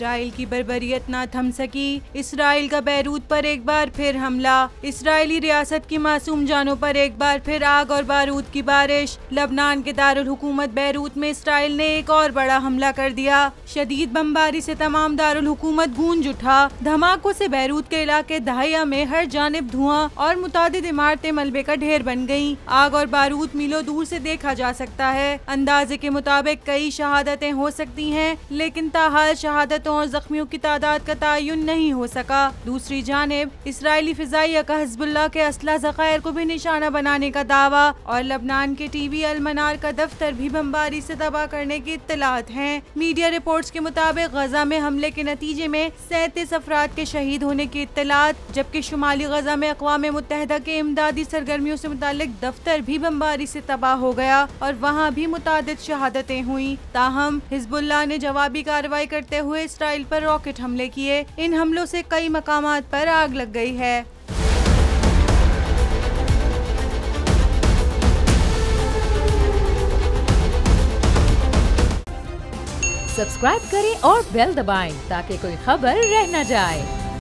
Israel की बर्बरियत ना थम सकी। इसराइल का बैरूत पर एक बार फिर हमला। इसराइली रियासत की मासूम जानों पर एक बार फिर आग और बारूद की बारिश। लबनान के दारुल हुकूमत बैरूत में इसराइल ने एक और बड़ा हमला कर दिया। शदीद बमबारी से तमाम दारुल हुकूमत गूंज उठा। धमाकों से बैरूत के इलाके दाहिया में हर जानिब धुआं और मुतादिद इमारतें मलबे का ढेर बन गयी। आग और बारूद मीलों दूर से देखा जा सकता है। अंदाजे के मुताबिक कई शहादतें हो सकती हैं, लेकिन ताहाल शहादतों और जख्मियों की तादाद का तयन नहीं हो सका। दूसरी जानिब इसराइली फिजाइया का हिजबुल्लाह के असला ज़खायर को भी निशाना बनाने का दावा और लबनान के टीवी अल मनार का दफ्तर भी बमबारी से तबाह करने की इत्तलात हैं। मीडिया रिपोर्ट्स के मुताबिक गजा में हमले के नतीजे में 37 अफराद के शहीद होने की इत्तलात, जबकि शुमाली गजा में अक़वाम मुत्तहिदा के इमदादी सरगर्मियों से मुतालिक दफ्तर भी बमबारी से तबाह हो गया और वहाँ भी मुतादिद शहादतें हुई। ताहम हिजबुल्लाह ने जवाबी कार्रवाई करते हुए इसराइल पर रॉकेट हमले किए। इन हमलों से कई मकामात पर आग लग गई है। सब्सक्राइब करें और बेल दबाएं ताकि कोई खबर रह न जाए।